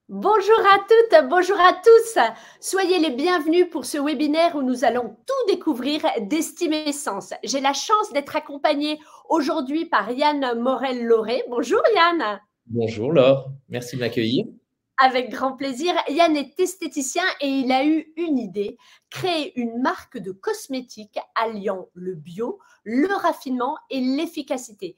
Bonjour à toutes, bonjour à tous. Soyez les bienvenus pour ce webinaire où nous allons tout découvrir d'Estime Essence. J'ai la chance d'être accompagnée aujourd'hui par Yann Morel-Lauré. Bonjour Yann. Bonjour Laure, merci de m'accueillir. Avec grand plaisir. Yann est esthéticien et il a eu une idée, créer une marque de cosmétiques alliant le bio, le raffinement et l'efficacité.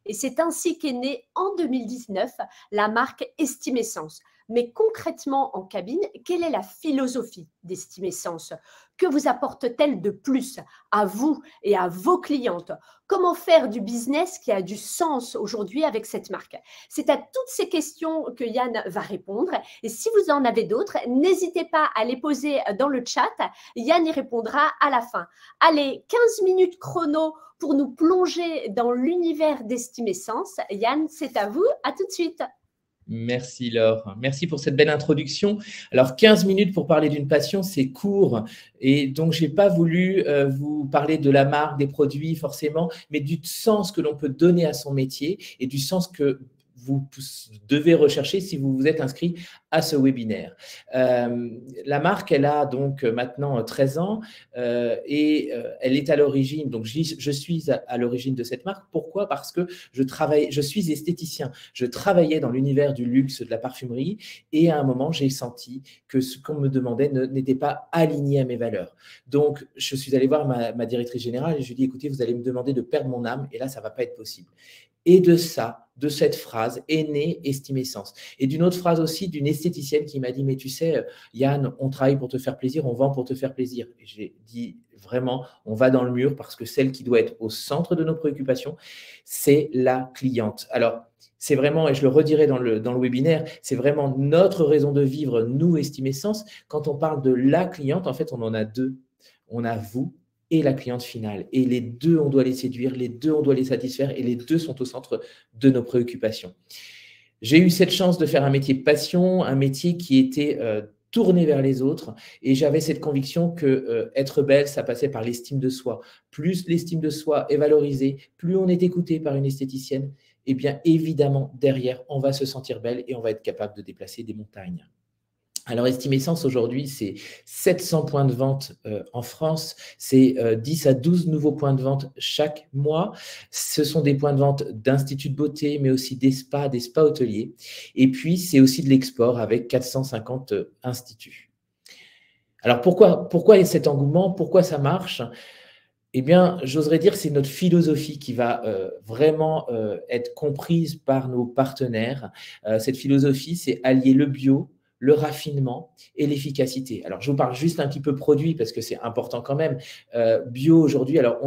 Et c'est ainsi qu'est née en 2019 la marque Estime Essence. Mais concrètement en cabine, quelle est la philosophie d'Estime Essence? Que vous apporte-t-elle de plus à vous et à vos clientes? Comment faire du business qui a du sens aujourd'hui avec cette marque? C'est à toutes ces questions que Yann va répondre. Et si vous en avez d'autres, n'hésitez pas à les poser dans le chat. Yann y répondra à la fin. Allez, 15 minutes chrono pour nous plonger dans l'univers d'Estime Essence. Yann, c'est à vous. À tout de suite. Merci Laure, merci pour cette belle introduction. Alors 15 minutes pour parler d'une passion, c'est court et donc je n'ai pas voulu vous parler de la marque, des produits forcément, mais du sens que l'on peut donner à son métier et du sens que vous devez rechercher si vous vous êtes inscrit à ce webinaire. La marque, elle a donc maintenant 13 ans et elle est à l'origine, donc je suis à l'origine de cette marque. Pourquoi? Parce que je suis esthéticien. Je travaillais dans l'univers du luxe, de la parfumerie et à un moment, j'ai senti que ce qu'on me demandait n'était pas aligné à mes valeurs. Donc, je suis allé voir ma directrice générale et je lui ai dit, écoutez, vous allez me demander de perdre mon âme et là, ça ne va pas être possible. Et de cette phrase est née Estime Essence. Et d'une autre phrase aussi, d'une esthéticienne qui m'a dit, mais tu sais, Yann, on travaille pour te faire plaisir, on vend pour te faire plaisir. Et j'ai dit, vraiment, on va dans le mur parce que celle qui doit être au centre de nos préoccupations, c'est la cliente. Alors, c'est vraiment, et je le redirai dans le webinaire, c'est vraiment notre raison de vivre, nous, Estime Essence. Quand on parle de la cliente, en fait, on en a deux. On a vous et la cliente finale. Et les deux, on doit les séduire, les deux, on doit les satisfaire et les deux sont au centre de nos préoccupations. J'ai eu cette chance de faire un métier passion, un métier qui était tourné vers les autres et j'avais cette conviction que être belle, ça passait par l'estime de soi. Plus l'estime de soi est valorisée, plus on est écouté par une esthéticienne, et bien évidemment, derrière, on va se sentir belle et on va être capable de déplacer des montagnes. Alors, Estime Essence, aujourd'hui, c'est 700 points de vente en France. C'est 10 à 12 nouveaux points de vente chaque mois. Ce sont des points de vente d'instituts de beauté, mais aussi des spas hôteliers. Et puis, c'est aussi de l'export avec 450 instituts. Alors, pourquoi cet engouement? Pourquoi ça marche? Eh bien, j'oserais dire que c'est notre philosophie qui va vraiment être comprise par nos partenaires. Cette philosophie, c'est allier le bio, le raffinement et l'efficacité. Alors, je vous parle juste un petit peu produit parce que c'est important quand même. Bio aujourd'hui, alors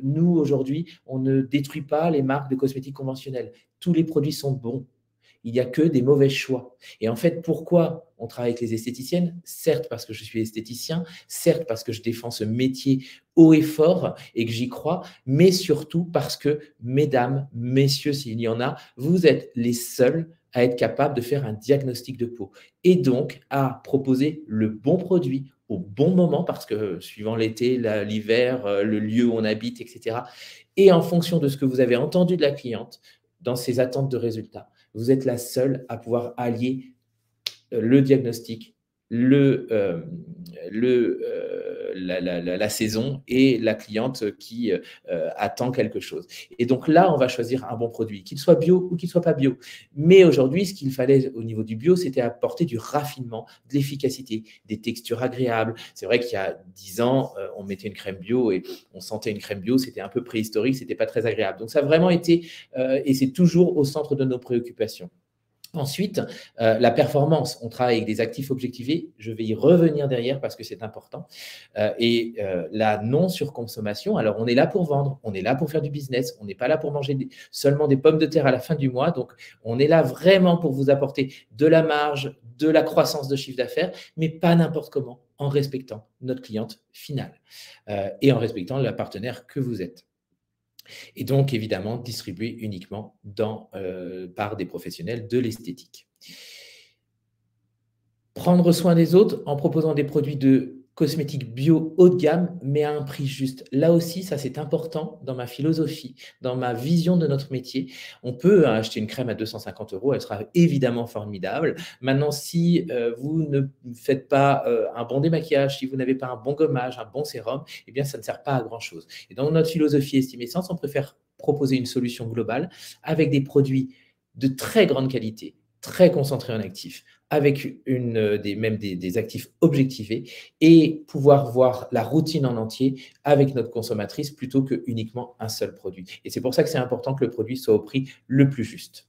nous aujourd'hui, on ne détruit pas les marques de cosmétiques conventionnelles. Tous les produits sont bons. Il n'y a que des mauvais choix. Et en fait, pourquoi on travaille avec les esthéticiennes? Certes, parce que je suis esthéticien, certes, parce que je défends ce métier haut et fort et que j'y crois, mais surtout parce que, mesdames, messieurs, s'il y en a, vous êtes les seuls à être capables de faire un diagnostic de peau et donc à proposer le bon produit au bon moment parce que suivant l'été, l'hiver, le lieu où on habite, etc. Et en fonction de ce que vous avez entendu de la cliente dans ses attentes de résultats, vous êtes la seule à pouvoir allier le diagnostic, la saison et la cliente qui attend quelque chose. Et donc là, on va choisir un bon produit, qu'il soit bio ou qu'il ne soit pas bio. Mais aujourd'hui, ce qu'il fallait au niveau du bio, c'était apporter du raffinement, de l'efficacité, des textures agréables. C'est vrai qu'il y a 10 ans, on mettait une crème bio et on sentait une crème bio, c'était un peu préhistorique, c'était pas très agréable. Donc ça a vraiment été, et c'est toujours au centre de nos préoccupations. Ensuite, la performance, on travaille avec des actifs objectivés, je vais y revenir derrière parce que c'est important. La non-surconsommation, alors on est là pour vendre, on est là pour faire du business, on n'est pas là pour manger seulement des pommes de terre à la fin du mois, donc on est là vraiment pour vous apporter de la marge, de la croissance de chiffre d'affaires, mais pas n'importe comment, en respectant notre cliente finale et en respectant le partenaire que vous êtes. Et donc, évidemment, distribué uniquement par des professionnels de l'esthétique. Prendre soin des autres en proposant des produits de cosmétique bio haut de gamme, mais à un prix juste. Là aussi, ça c'est important dans ma philosophie, dans ma vision de notre métier. On peut acheter une crème à 250 €, elle sera évidemment formidable. Maintenant, si vous ne faites pas un bon démaquillage, si vous n'avez pas un bon gommage, un bon sérum, eh bien, ça ne sert pas à grand-chose. Et dans notre philosophie Estimessence, on préfère proposer une solution globale avec des produits de très grande qualité, très concentrés en actifs, avec même des actifs objectivés et pouvoir voir la routine en entier avec notre consommatrice plutôt que uniquement un seul produit. Et c'est pour ça que c'est important que le produit soit au prix le plus juste.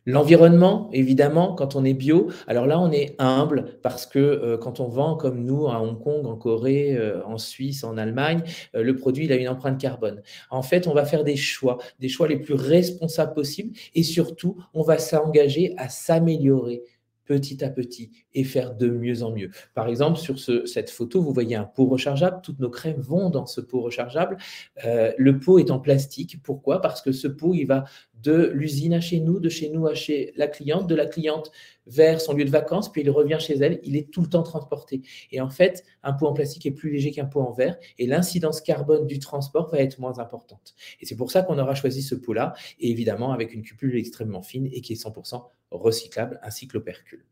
L'environnement, évidemment, quand on est bio, alors là, on est humble parce que quand on vend comme nous à Hong Kong, en Corée, en Suisse, en Allemagne, le produit, il a une empreinte carbone. En fait, on va faire des choix les plus responsables possibles et surtout, on va s'engager à s'améliorer petit à petit et faire de mieux en mieux. Par exemple, sur cette photo, vous voyez un pot rechargeable. Toutes nos crèmes vont dans ce pot rechargeable. Le pot est en plastique. Pourquoi? Parce que ce pot, il va de l'usine à chez nous, de chez nous à chez la cliente, de la cliente vers son lieu de vacances, puis il revient chez elle, il est tout le temps transporté. Et en fait, un pot en plastique est plus léger qu'un pot en verre et l'incidence carbone du transport va être moins importante. Et c'est pour ça qu'on aura choisi ce pot-là, et évidemment avec une cupule extrêmement fine et qui est 100% recyclable, ainsi que l'opercule.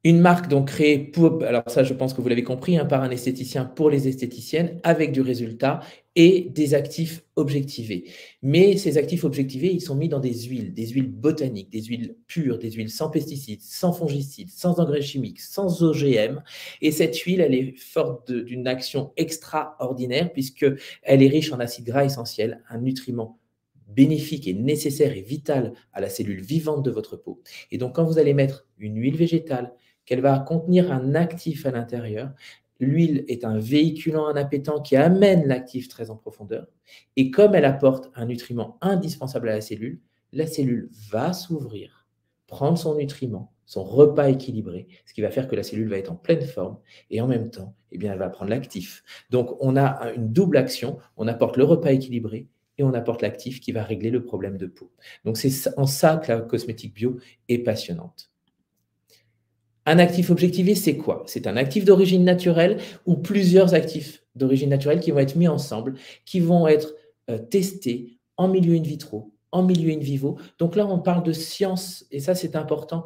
Une marque donc créée pour, alors ça je pense que vous l'avez compris, par un esthéticien pour les esthéticiennes, avec du résultat et des actifs objectivés. Mais ces actifs objectivés, ils sont mis dans des huiles botaniques, des huiles pures, des huiles sans pesticides, sans fongicides, sans engrais chimiques, sans OGM. Et cette huile, elle est forte d'une action extraordinaire puisqu'elle est riche en acides gras essentiels, un nutriment bénéfique et nécessaire et vital à la cellule vivante de votre peau. Et donc quand vous allez mettre une huile végétale, qu'elle va contenir un actif à l'intérieur. L'huile est un véhiculant, un appétant qui amène l'actif très en profondeur. Et comme elle apporte un nutriment indispensable à la cellule va s'ouvrir, prendre son nutriment, son repas équilibré, ce qui va faire que la cellule va être en pleine forme et en même temps, eh bien, elle va prendre l'actif. Donc, on a une double action. On apporte le repas équilibré et on apporte l'actif qui va régler le problème de peau. Donc, c'est en ça que la cosmétique bio est passionnante. Un actif objectivé, c'est quoi? C'est un actif d'origine naturelle ou plusieurs actifs d'origine naturelle qui vont être mis ensemble, qui vont être testés en milieu in vitro, en milieu in vivo. Donc là, on parle de science et ça, c'est important.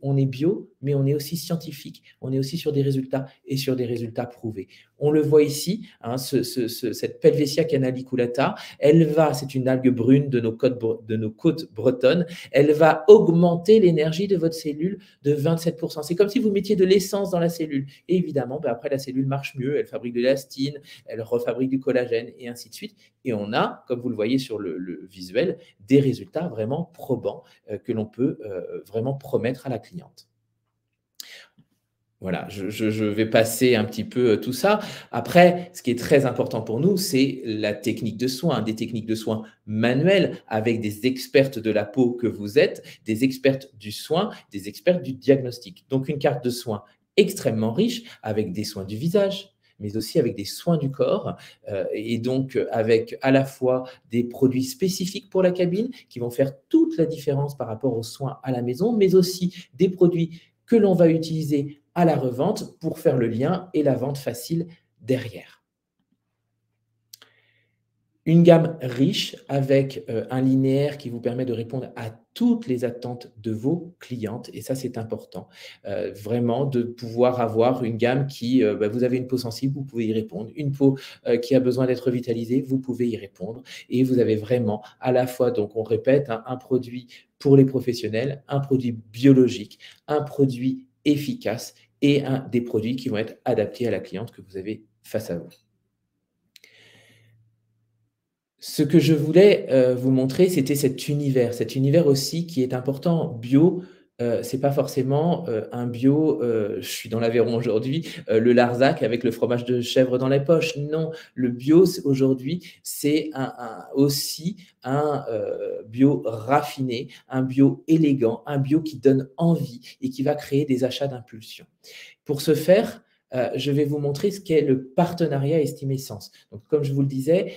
On est bio, mais on est aussi scientifique. On est aussi sur des résultats et sur des résultats prouvés. On le voit ici, cette Pelvesia canaliculata, c'est une algue brune de nos côtes bretonnes, elle va augmenter l'énergie de votre cellule de 27%. C'est comme si vous mettiez de l'essence dans la cellule. Et évidemment, après, la cellule marche mieux, elle fabrique de l'élastine, elle refabrique du collagène et ainsi de suite. Et on a, comme vous le voyez sur le visuel, des résultats vraiment probants que l'on peut vraiment promettre à la cliente. Voilà, je vais passer un petit peu tout ça. Après, ce qui est très important pour nous, c'est la technique de soin, des techniques de soin manuelles avec des expertes de la peau que vous êtes, des expertes du soin, des expertes du diagnostic. Donc, une carte de soins extrêmement riche avec des soins du visage, mais aussi avec des soins du corps et donc avec à la fois des produits spécifiques pour la cabine qui vont faire toute la différence par rapport aux soins à la maison, mais aussi des produits que l'on va utiliser à la revente pour faire le lien et la vente facile derrière. Une gamme riche avec un linéaire qui vous permet de répondre à toutes les attentes de vos clientes. Et ça, c'est important. Vraiment, de pouvoir avoir une gamme qui, vous avez une peau sensible, vous pouvez y répondre. Une peau qui a besoin d'être vitalisée, vous pouvez y répondre. Et vous avez vraiment à la fois, donc on répète, un produit pour les professionnels, un produit biologique, un produit efficace et des produits qui vont être adaptés à la cliente que vous avez face à vous. Ce que je voulais vous montrer, c'était cet univers aussi qui est important. Bio, c'est pas forcément un bio, je suis dans l'Aveyron aujourd'hui, le Larzac avec le fromage de chèvre dans les poches. Non, le bio aujourd'hui, c'est aussi un bio raffiné, un bio élégant, un bio qui donne envie et qui va créer des achats d'impulsion. Pour ce faire, je vais vous montrer ce qu'est le partenariat Estimessence. Donc, comme je vous le disais,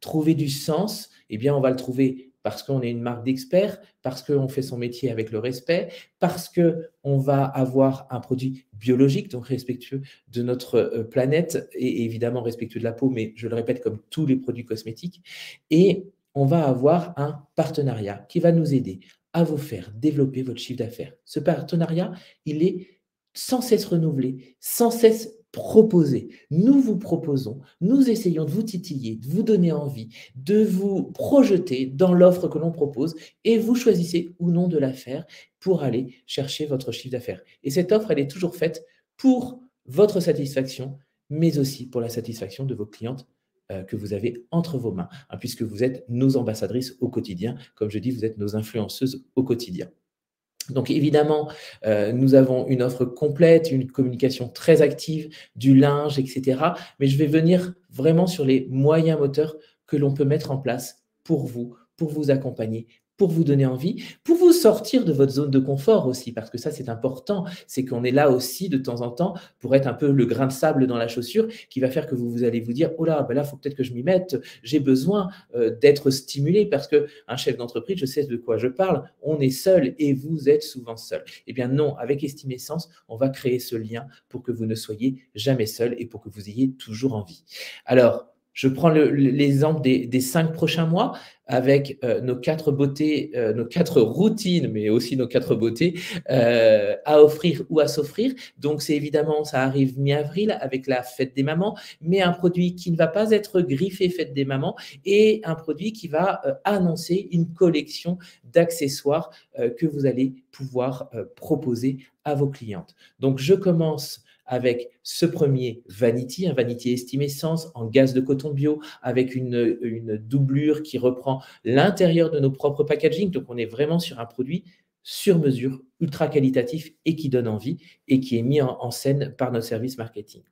trouver du sens, eh bien, on va le trouver parce qu'on est une marque d'experts, parce qu'on fait son métier avec le respect, parce qu'on va avoir un produit biologique, donc respectueux de notre planète et évidemment respectueux de la peau, mais je le répète, comme tous les produits cosmétiques. Et on va avoir un partenariat qui va nous aider à vous faire développer votre chiffre d'affaires. Ce partenariat, il est sans cesse renouvelé, sans cesse proposé. Nous vous proposons, nous essayons de vous titiller, de vous donner envie, de vous projeter dans l'offre que l'on propose et vous choisissez ou non de la faire pour aller chercher votre chiffre d'affaires. Et cette offre, elle est toujours faite pour votre satisfaction, mais aussi pour la satisfaction de vos clientes que vous avez entre vos mains, hein, puisque vous êtes nos ambassadrices au quotidien. Comme je dis, vous êtes nos influenceuses au quotidien. Donc évidemment, nous avons une offre complète, une communication très active, du linge, etc. Mais je vais venir vraiment sur les moyens moteurs que l'on peut mettre en place pour vous accompagner, pour vous donner envie, pour vous sortir de votre zone de confort aussi, parce que ça c'est important, c'est qu'on est là aussi de temps en temps pour être un peu le grain de sable dans la chaussure qui va faire que vous allez vous dire « Oh là, ben là, il faut peut-être que je m'y mette, j'ai besoin d'être stimulé parce qu'un chef d'entreprise, je sais de quoi je parle, on est seul et vous êtes souvent seul. » Eh bien non, avec Estime Essence, on va créer ce lien pour que vous ne soyez jamais seul et pour que vous ayez toujours envie. Alors, je prends l'exemple des 5 prochains mois avec nos 4 beautés, nos 4 routines, mais aussi nos 4 beautés à offrir ou à s'offrir. Donc, c'est évidemment, ça arrive mi-avril avec la fête des mamans, mais un produit qui ne va pas être griffé fête des mamans et un produit qui va annoncer une collection d'accessoires que vous allez pouvoir proposer à vos clientes. Donc, je commence avec ce premier Vanity, un Vanity Estime Essence en gaz de coton bio avec une doublure qui reprend l'intérieur de nos propres packaging. Donc, on est vraiment sur un produit sur mesure, ultra qualitatif et qui donne envie et qui est mis en scène par notre service marketing.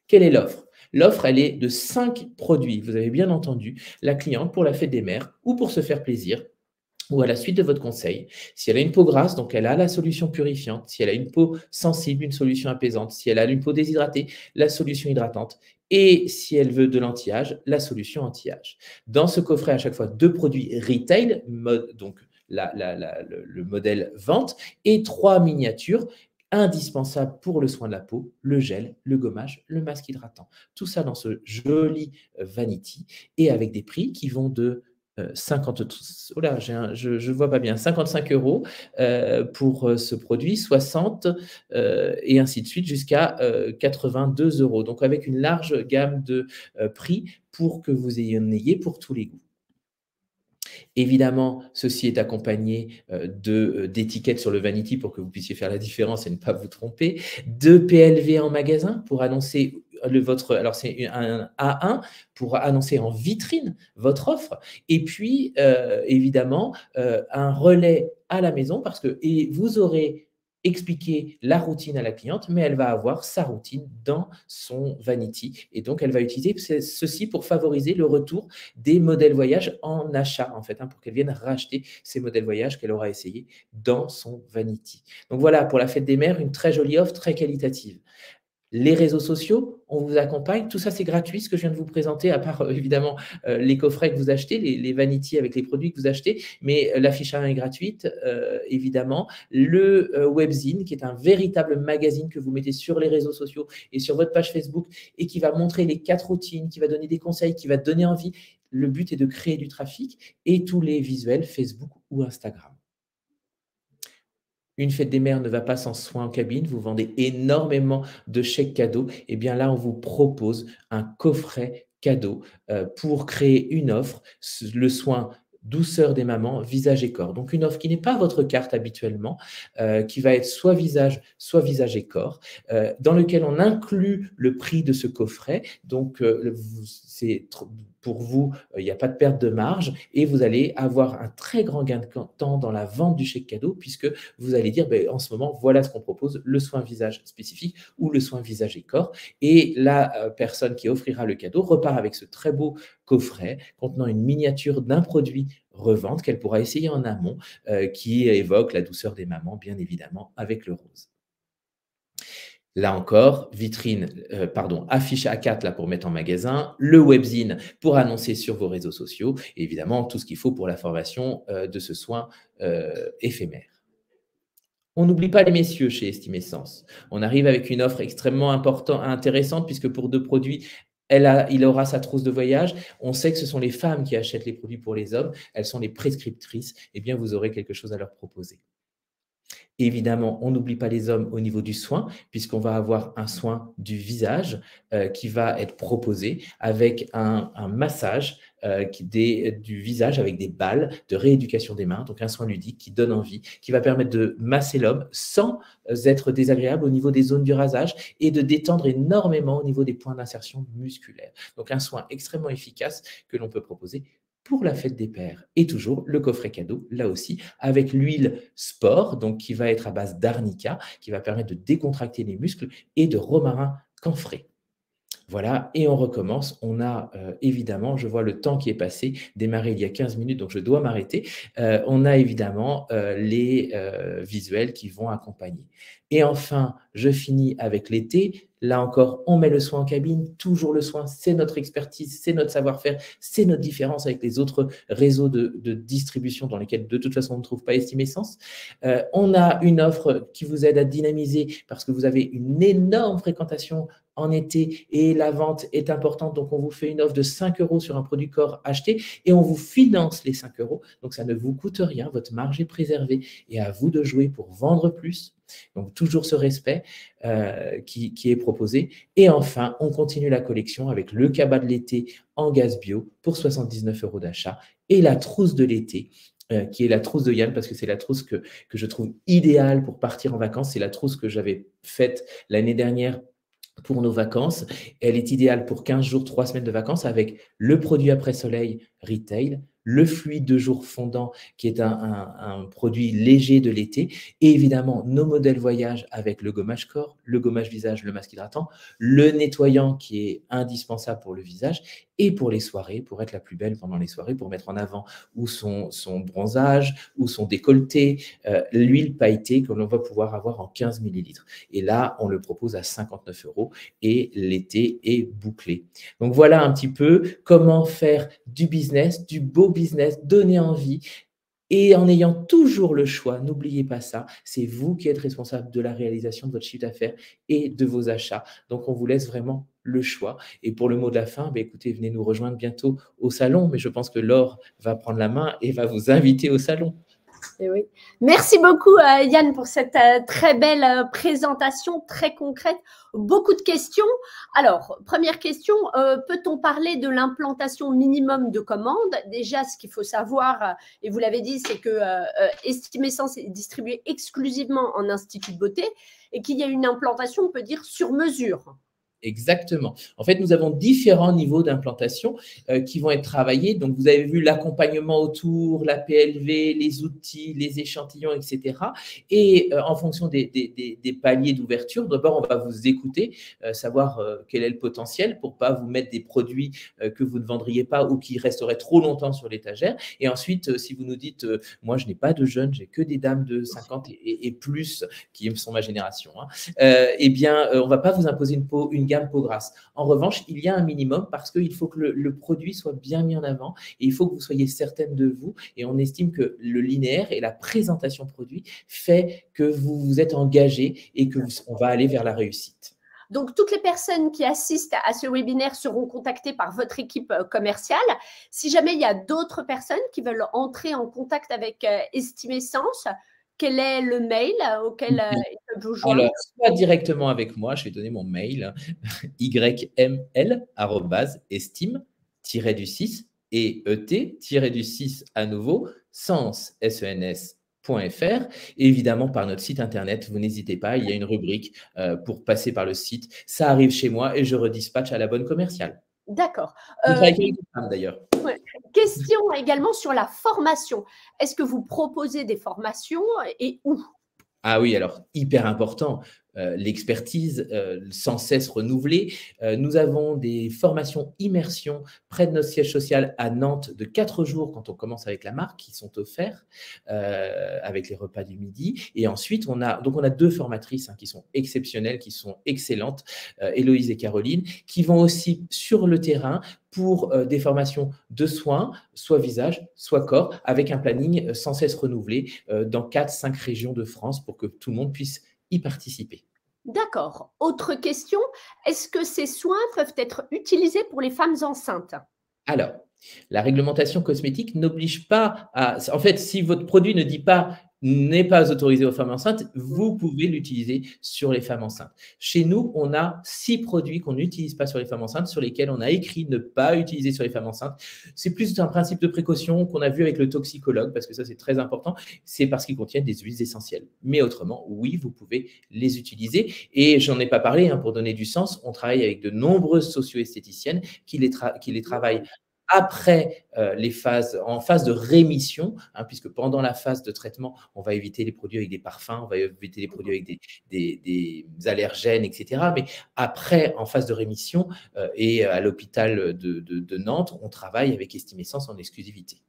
Quelle est l'offre? L'offre, elle est de 5 produits. Vous avez bien entendu, la cliente pour la fête des mères ou pour se faire plaisir, ou à la suite de votre conseil, si elle a une peau grasse, donc elle a la solution purifiante, si elle a une peau sensible, une solution apaisante, si elle a une peau déshydratée, la solution hydratante, et si elle veut de l'anti-âge, la solution anti-âge. Dans ce coffret, à chaque fois, 2 produits retail, donc le modèle vente, et 3 miniatures indispensables pour le soin de la peau, le gel, le gommage, le masque hydratant. Tout ça dans ce joli Vanity, et avec des prix qui vont de 50, oh là, je vois pas bien, 55 € pour ce produit, 60 et ainsi de suite jusqu'à 82 €. Donc avec une large gamme de prix pour que vous en ayez pour tous les goûts. Évidemment, ceci est accompagné d'étiquettes sur le Vanity pour que vous puissiez faire la différence et ne pas vous tromper, de PLV en magasin pour annoncer alors c'est un A1 pour annoncer en vitrine votre offre, et puis évidemment un relais à la maison parce que vous aurez expliquer la routine à la cliente, mais elle va avoir sa routine dans son Vanity. Et donc, elle va utiliser ceci pour favoriser le retour des modèles voyage en achat, en fait, hein, pour qu'elle vienne racheter ces modèles voyage qu'elle aura essayé dans son Vanity. Donc voilà, pour la fête des mères, une très jolie offre, très qualitative. Les réseaux sociaux, on vous accompagne. Tout ça, c'est gratuit, ce que je viens de vous présenter, à part évidemment les coffrets que vous achetez, les Vanity avec les produits que vous achetez. Mais l'affiche A1 est gratuite, évidemment. Le webzine, qui est un véritable magazine que vous mettez sur les réseaux sociaux et sur votre page Facebook et qui va montrer les 4 routines, qui va donner des conseils, qui va donner envie. Le but est de créer du trafic et tous les visuels Facebook ou Instagram. Une fête des mères ne va pas sans soin en cabine, vous vendez énormément de chèques cadeaux, et bien là, on vous propose un coffret cadeau pour créer une offre, le soin douceur des mamans, visage et corps. Donc une offre qui n'est pas votre carte habituellement, qui va être soit visage et corps, dans lequel on inclut le prix de ce coffret. Donc c'est pour vous, il n'y a pas de perte de marge et vous allez avoir un très grand gain de temps dans la vente du chèque cadeau puisque vous allez dire, en ce moment, voilà ce qu'on propose, le soin visage spécifique ou le soin visage et corps. Et la personne qui offrira le cadeau repart avec ce très beau coffret contenant une miniature d'un produit revente qu'elle pourra essayer en amont, qui évoque la douceur des mamans, bien évidemment, avec le rose. Là encore, affiche A4 là, pour mettre en magasin, le webzine pour annoncer sur vos réseaux sociaux, et évidemment tout ce qu'il faut pour la formation de ce soin éphémère. On n'oublie pas les messieurs chez Estime Essence. On arrive avec une offre extrêmement intéressante puisque pour 2 produits, il aura sa trousse de voyage. On sait que ce sont les femmes qui achètent les produits pour les hommes. Elles sont les prescriptrices. Eh bien, vous aurez quelque chose à leur proposer. Évidemment, on n'oublie pas les hommes au niveau du soin, puisqu'on va avoir un soin du visage qui va être proposé avec un massage du visage avec des balles de rééducation des mains, donc un soin ludique qui donne envie, qui va permettre de masser l'homme sans être désagréable au niveau des zones du rasage et de détendre énormément au niveau des points d'insertion musculaire. Donc un soin extrêmement efficace que l'on peut proposer pour la fête des pères. Et toujours le coffret cadeau, là aussi, avec l'huile sport, donc qui va être à base d'arnica, qui va permettre de décontracter les muscles, et de romarin camphré. Voilà, et on recommence. On a évidemment, je vois le temps qui est passé, démarré il y a 15 minutes, donc je dois m'arrêter. On a évidemment les visuels qui vont accompagner. Et enfin, je finis avec l'été. Là encore, on met le soin en cabine, toujours le soin, c'est notre expertise, c'est notre savoir-faire, c'est notre différence avec les autres réseaux de distribution dans lesquels de toute façon on ne trouve pas Estime Essence. On a une offre qui vous aide à dynamiser parce que vous avez une énorme fréquentation en été et la vente est importante, donc on vous fait une offre de 5 € sur un produit corps acheté et on vous finance les 5 €, donc ça ne vous coûte rien, votre marge est préservée et à vous de jouer pour vendre plus. Donc toujours ce respect qui est proposé. Et enfin, on continue la collection avec le cabas de l'été en gaz bio pour 79 € d'achat et la trousse de l'été qui est la trousse de Yann, parce que c'est la trousse que je trouve idéale pour partir en vacances. C'est la trousse que j'avais faite l'année dernière pour nos vacances. Elle est idéale pour 15 jours, 3 semaines de vacances avec le produit après soleil retail, le fluide de jour fondant qui est un produit léger de l'été et évidemment nos modèles voyage avec le gommage corps, le gommage visage, le masque hydratant, le nettoyant qui est indispensable pour le visage et pour les soirées, pour être la plus belle pendant les soirées, pour mettre en avant ou son bronzage ou son décolleté, l'huile pailletée que l'on va pouvoir avoir en 15 ml. Et là, on le propose à 59 € et l'été est bouclé. Donc voilà un petit peu comment faire du business, du beau business, donner envie et en ayant toujours le choix. N'oubliez pas ça, c'est vous qui êtes responsable de la réalisation de votre chiffre d'affaires et de vos achats. Donc on vous laisse vraiment le choix. Et pour le mot de la fin, écoutez, venez nous rejoindre bientôt au salon, mais je pense que Laure va prendre la main et va vous inviter au salon. Et oui. Merci beaucoup Yann pour cette très belle présentation très concrète. Beaucoup de questions. Alors, première question, peut-on parler de l'implantation minimum de commandes? Déjà, ce qu'il faut savoir, et vous l'avez dit, c'est que Estime Essence est distribué exclusivement en institut de beauté et qu'il y a une implantation, on peut dire, sur mesure. Exactement. En fait, nous avons différents niveaux d'implantation qui vont être travaillés. Donc, vous avez vu l'accompagnement autour, la PLV, les outils, les échantillons, etc. Et en fonction des paliers d'ouverture, d'abord, on va vous écouter, savoir quel est le potentiel pour ne pas vous mettre des produits que vous ne vendriez pas ou qui resteraient trop longtemps sur l'étagère. Et ensuite, si vous nous dites, moi, je n'ai pas de jeunes, j'ai que des dames de 50 et plus qui sont ma génération, eh bien, on ne va pas vous imposer une gamme peau grasse. En revanche, il y a un minimum parce qu'il faut que le produit soit bien mis en avant et il faut que vous soyez certaine de vous. Et on estime que le linéaire et la présentation produit fait que vous vous êtes engagé et qu'on va aller vers la réussite. Donc, toutes les personnes qui assistent à ce webinaire seront contactées par votre équipe commerciale. Si jamais il y a d'autres personnes qui veulent entrer en contact avec Estime Essence, quel est le mail auquel ils peuvent vous joindre? Alors, soit directement avec moi, je vais donner mon mail, yml@estime-du6 et et-du6 à nouveau, sens, sens.fr. Et évidemment, par notre site internet, vous n'hésitez pas, il y a une rubrique pour passer par le site. Ça arrive chez moi et je redispatche à la bonne commerciale. D'accord. Je travaille avec une femme d'ailleurs. Question également sur la formation. Est-ce que vous proposez des formations et où? Ah oui, alors hyper important. l'expertise sans cesse renouvelée. Nous avons des formations immersion près de notre siège social à Nantes de 4 jours quand on commence avec la marque qui sont offerts avec les repas du midi. Et ensuite, on a 2 formatrices qui sont exceptionnelles, qui sont excellentes, Héloïse et Caroline, qui vont aussi sur le terrain pour des formations de soins, soit visage, soit corps, avec un planning sans cesse renouvelé dans 4-5 régions de France pour que tout le monde puisse y participer. D'accord. Autre question, est-ce que ces soins peuvent être utilisés pour les femmes enceintes? Alors, la réglementation cosmétique n'oblige pas à… En fait, si votre produit ne dit pas « n'est pas autorisé aux femmes enceintes », vous pouvez l'utiliser sur les femmes enceintes. Chez nous, on a 6 produits qu'on n'utilise pas sur les femmes enceintes, sur lesquels on a écrit « ne pas utiliser sur les femmes enceintes ». C'est plus un principe de précaution qu'on a vu avec le toxicologue, parce que ça, c'est très important. C'est parce qu'ils contiennent des huiles essentielles. Mais autrement, oui, vous pouvez les utiliser. Et j'en ai pas parlé, pour donner du sens, on travaille avec de nombreuses socio-esthéticiennes qui les travaillent après en phase de rémission, puisque pendant la phase de traitement, on va éviter les produits avec des parfums, on va éviter les produits avec des allergènes, etc. Mais après, en phase de rémission, et à l'hôpital de Nantes, on travaille avec Estimessence en exclusivité.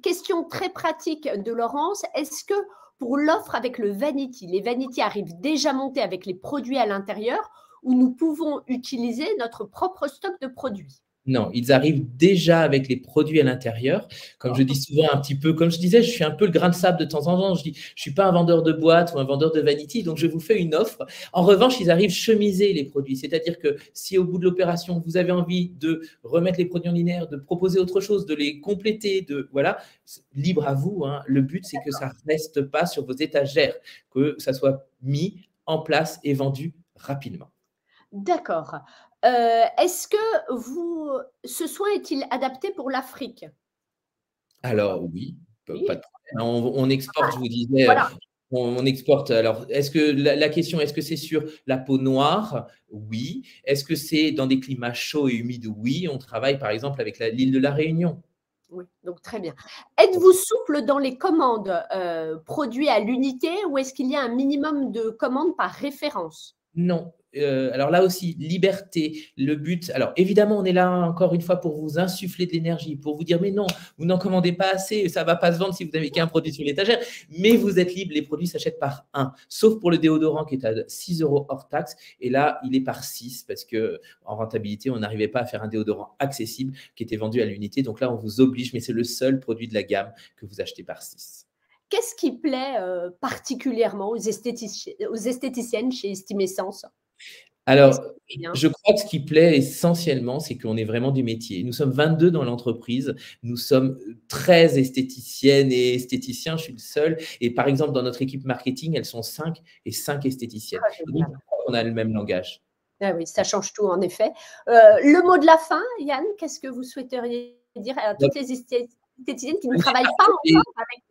Question très pratique de Laurence, est-ce que pour l'offre avec le Vanity, les Vanity arrivent déjà montés avec les produits à l'intérieur ou nous pouvons utiliser notre propre stock de produits? Non, ils arrivent déjà avec les produits à l'intérieur. Comme je dis souvent un petit peu, comme je disais, je suis un peu le grain de sable de temps en temps. Je dis, je ne suis pas un vendeur de boîte ou un vendeur de vanity, donc je vous fais une offre. En revanche, ils arrivent chemisés, les produits. C'est-à-dire que si au bout de l'opération, vous avez envie de remettre les produits en linéaire, de proposer autre chose, de les compléter, voilà, libre à vous. Le but, c'est que ça ne reste pas sur vos étagères, que ça soit mis en place et vendu rapidement. D'accord. Est-ce que ce soin est-il adapté pour l'Afrique? Alors oui, Oui. pas de problème. On exporte, je vous disais, Voilà. on exporte. Alors, est-ce que la question, est-ce que c'est sur la peau noire? Oui. Est-ce que c'est dans des climats chauds et humides? Oui. On travaille par exemple avec l'île de la Réunion. Oui, donc très bien. Êtes-vous souple dans les commandes produits à l'unité ou est-ce qu'il y a un minimum de commandes par référence? Non. Alors là aussi, liberté, le but. Alors évidemment, on est là encore une fois pour vous insuffler de l'énergie, pour vous dire mais non, vous n'en commandez pas assez, ça ne va pas se vendre si vous n'avez qu'un produit sur l'étagère, mais vous êtes libre, les produits s'achètent par 1, sauf pour le déodorant qui est à 6 € hors taxe, et là, il est par 6 parce qu'en rentabilité, on n'arrivait pas à faire un déodorant accessible qui était vendu à l'unité, donc là, on vous oblige, mais c'est le seul produit de la gamme que vous achetez par 6. Qu'est-ce qui plaît particulièrement aux esthéticiennes chez Estimessence? Alors, je crois que ce qui plaît essentiellement, c'est qu'on est vraiment du métier. Nous sommes 22 dans l'entreprise. Nous sommes 13 esthéticiennes et esthéticiens. Je suis le seul. Et par exemple, dans notre équipe marketing, elles sont 5 et 5 esthéticiennes. Donc, on a le même langage. Ah oui, ça change tout en effet. Le mot de la fin, Yann, qu'est-ce que vous souhaiteriez dire à toutes les esthéticiennes qui ne travaillent pas ensemble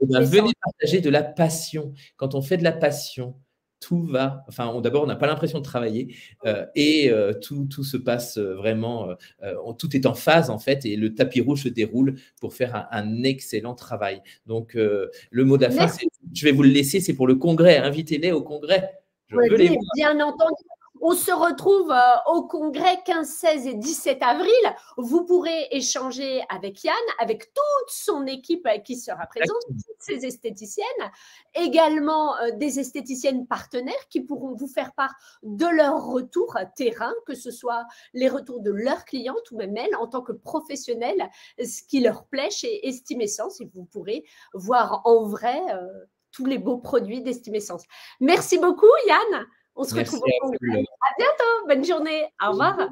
avec venez partager de la passion. Quand on fait de la passion, tout va, d'abord, on n'a pas l'impression de travailler et tout se passe vraiment, tout est en phase en fait et le tapis rouge se déroule pour faire un excellent travail. Donc, le mot de la fin, je vais vous le laisser, c'est pour le congrès. Invitez-les au congrès. Je veux les voir. Bien entendu. On se retrouve au congrès 15, 16 et 17 avril. Vous pourrez échanger avec Yann, avec toute son équipe qui sera présente, toutes ces esthéticiennes, également des esthéticiennes partenaires qui pourront vous faire part de leur retour terrain, que ce soit les retours de leurs clientes ou même elles en tant que professionnelles, ce qui leur plaît chez Estimessence et vous pourrez voir en vrai tous les beaux produits d'Estimessence. Merci beaucoup Yann. On se retrouve au congrès. À bientôt. Bonne journée. Au revoir.